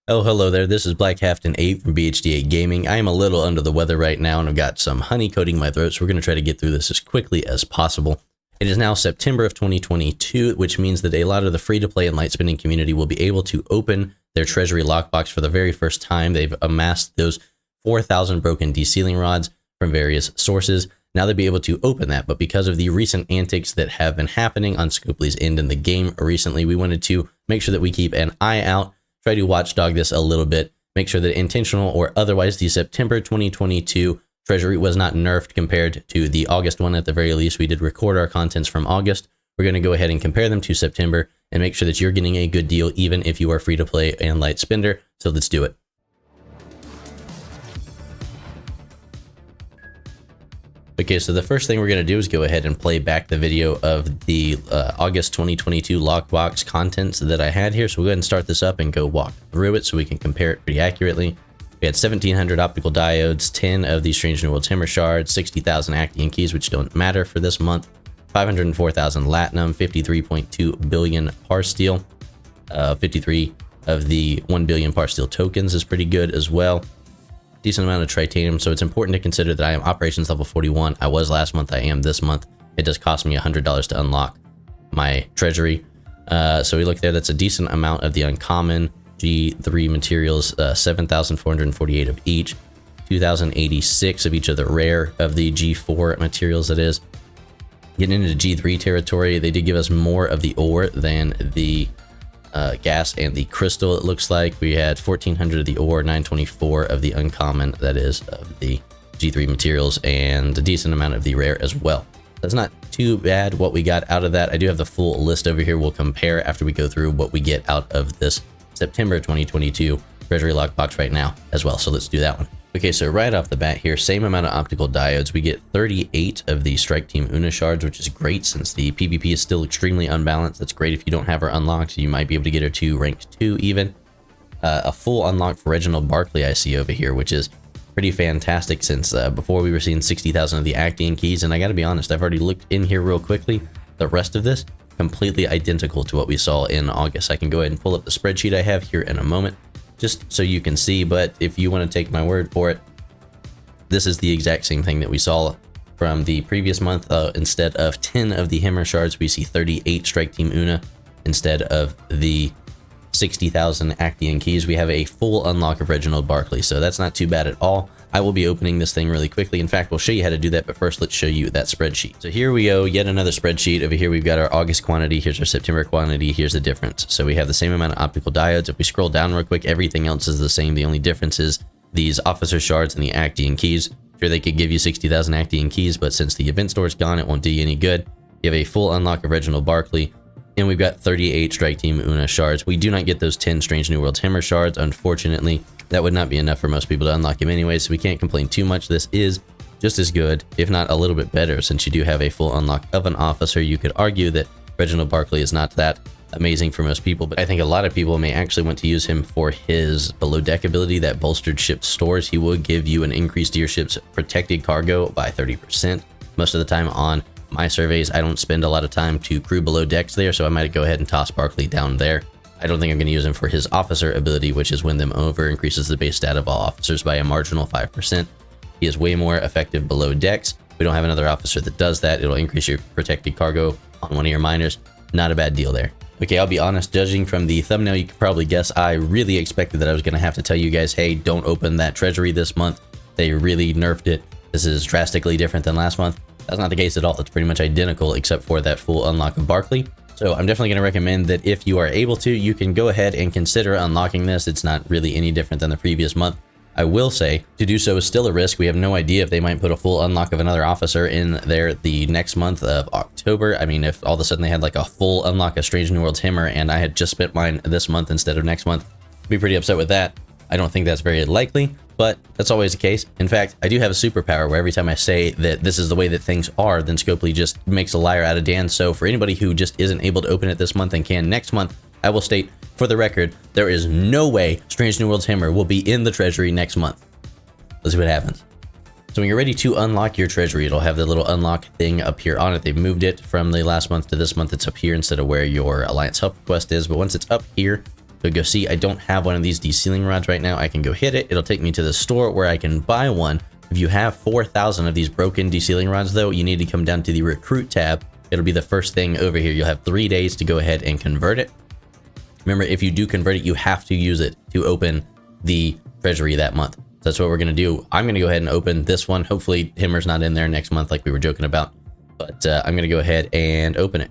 Oh, hello there. This is 𝗂𝗶𝘁𝗵 from BHD8 Gaming. I am a little under the weather right now, and I've got some honey coating my throat, so we're going to try to get through this as quickly as possible. It is now September of 2022, which means that a lot of the free-to-play and light spinning community will be able to open their Treasury Lockbox for the very first time. They've amassed those 4,000 broken desealing rods from various sources. Now they'll be able to open that, but because of the recent antics that have been happening on 𝗂𝗶𝘁𝗵's end in the game recently, we wanted to make sure that we keep an eye out, try to watchdog this a little bit, make sure that intentional or otherwise the September 2022 Treasury was not nerfed compared to the August one. At the very least, we did record our contents from August. We're going to go ahead and compare them to September and make sure that you're getting a good deal even if you are free to play and light spender. So let's do it. Okay, so the first thing we're going to do is go ahead and play back the video of the August 2022 lockbox contents that I had here. So we'll go ahead and start this up and go walk through it so we can compare it pretty accurately. We had 1,700 optical diodes, 10 of these Strange New Worlds Hammer shards, 60,000 acting keys, which don't matter for this month, 504,000 latinum, 53.2 billion par steel, 53 of the 1 billion par steel tokens is pretty good as well. Decent amount of titanium, so it's important to consider that I am operations level 41. I was last month, I am this month. It does cost me $100 to unlock my treasury. So we look there, that's a decent amount of the uncommon G3 materials, 7,448 of each, 2,086 of each of the rare of the G4 materials, that is. Getting into G3 territory, they did give us more of the ore than the gas and the crystal. It looks like we had 1,400 of the ore, 924 of the uncommon, that is, of the G3 materials, and a decent amount of the rare as well. That's not too bad what we got out of that. I do have the full list over here. We'll compare after we go through what we get out of this September 2022 Treasury Lockbox right now as well. So let's do that one. Okay, so right off the bat here, same amount of optical diodes. We get 38 of the Strike Team 𝗂𝗵𝘁𝗵𝗏 shards, which is great since the PvP is still extremely unbalanced. That's great if you don't have her unlocked. You might be able to get her to rank 2 even. A full unlock for 𝗂𝗵𝘁𝗵𝗏 I see over here, which is pretty fantastic since before we were seeing 60,000 of the acting keys. And I got to be honest, I've already looked in here real quickly. The rest of this, completely identical to what we saw in August. I can go ahead and pull up the spreadsheet I have here in a moment, just so you can see, but if you want to take my word for it, this is the exact same thing that we saw from the previous month. Instead of 10 of the hammer shards, we see 38 Strike Team 𝗂𝗵𝘁𝗏 instead of the 60,000 acting keys. We have a full unlock of 𝗂𝗵𝘁𝗵𝗏, so that's not too bad at all. I will be opening this thing really quickly. In fact, we'll show you how to do that, but first let's show you that spreadsheet. So here we go, yet another spreadsheet. Over here we've got our August quantity, here's our September quantity, here's the difference. So we have the same amount of optical diodes. If we scroll down real quick, everything else is the same. The only difference is these officer shards and the acting keys. Sure, they could give you 60,000 acting keys, but since the event store is gone, it won't do you any good. You have a full unlock of 𝗂𝗵𝘁𝗵𝘁𝗏, and we've got 38 Strike Team 𝗂𝗵𝘁𝗏 shards. We do not get those 10 Strange New Worlds Hammer shards, unfortunately. That would not be enough for most people to unlock him anyway, so we can't complain too much. This is just as good, if not a little bit better, since you do have a full unlock of an officer. You could argue that 𝗂𝗵𝘁𝗵𝘁𝗏 is not that amazing for most people, but I think a lot of people may actually want to use him for his below deck ability, that bolstered ship stores. He will give you an increase to your ship's protected cargo by 30%. Most of the time on my surveys, I don't spend a lot of time to crew below decks there, so I might go ahead and toss 𝗂𝗁𝗁 down there. I don't think I'm going to use him for his officer ability, which is win them over, increases the base stat of all officers by a marginal 5%. He is way more effective below decks. We don't have another officer that does that. It'll increase your protected cargo on one of your miners. Not a bad deal there. Okay, I'll be honest, judging from the thumbnail, you can probably guess I really expected that I was going to have to tell you guys, hey, don't open that treasury this month. They really nerfed it. This is drastically different than last month. That's not the case at all. It's pretty much identical except for that full unlock of 𝗂𝗁𝗁𝗁𝗏. So I'm definitely going to recommend that if you are able to, you can go ahead and consider unlocking this. It's not really any different than the previous month. I will say, to do so is still a risk. We have no idea if they might put a full unlock of another officer in there the next month of October. I mean, if all of a sudden they had like a full unlock of Strange New Worlds Hammer and I had just spent mine this month instead of next month, I'd be pretty upset with that. I don't think that's very likely, but that's always the case. In fact, I do have a superpower where every time I say that this is the way that things are, then 𝗂𝗁𝗁𝗁𝗁 just makes a liar out of Dan. So for anybody who just isn't able to open it this month and can next month, I will state for the record, there is no way Strange New Worlds Hammer will be in the treasury next month. Let's see what happens. So when you're ready to unlock your treasury, it'll have the little unlock thing up here on it. They've moved it from the last month to this month. It's up here instead of where your Alliance Help Request is. But once it's up here, So go see, I don't have one of these desealing rods right now. I can go hit it. It'll take me to the store where I can buy one. If you have 4,000 of these broken desealing rods though, you need to come down to the recruit tab. It'll be the first thing over here. You'll have 3 days to go ahead and convert it. Remember, if you do convert it, you have to use it to open the treasury that month. So that's what we're going to do. I'm going to go ahead and open this one. Hopefully 𝘁𝗵𝘁 not in there next month like we were joking about, but I'm going to go ahead and open it.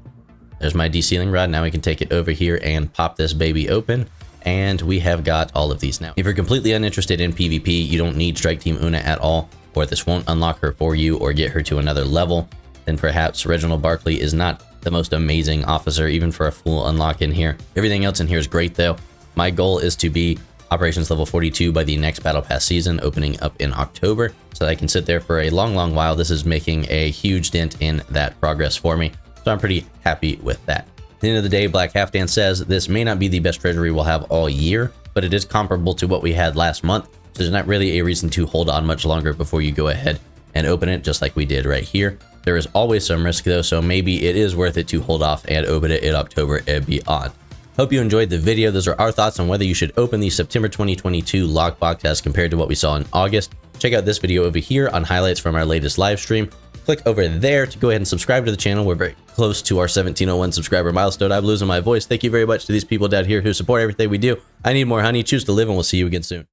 There's my desealing rod. Now we can take it over here and pop this baby open. And we have got all of these now. If you're completely uninterested in PvP, you don't need Strike Team 𝘂𝗵𝘁 at all, or this won't unlock her for you or get her to another level, then perhaps Reginald Barkley is not the most amazing officer, even for a full unlock in here. Everything else in here is great though. My goal is to be operations level 42 by the next Battle Pass season, opening up in October, so that I can sit there for a long, long while. This is making a huge dent in that progress for me, so I'm pretty happy with that. At the end of the day, Black Halfdan says this may not be the best treasury we'll have all year, but it is comparable to what we had last month, so there's not really a reason to hold on much longer before you go ahead and open it, just like we did right here. There is always some risk though, so maybe it is worth it to hold off and open it in October and beyond. Hope you enjoyed the video. Those are our thoughts on whether you should open the September 2022 lockbox as compared to what we saw in August. Check out this video over here on highlights from our latest live stream. Click over there to go ahead and subscribe to the channel. We're very close to our 1701 subscriber milestone. I'm losing my voice. Thank you very much to these people down here who support everything we do. I need more honey. Choose to live, and we'll see you again soon.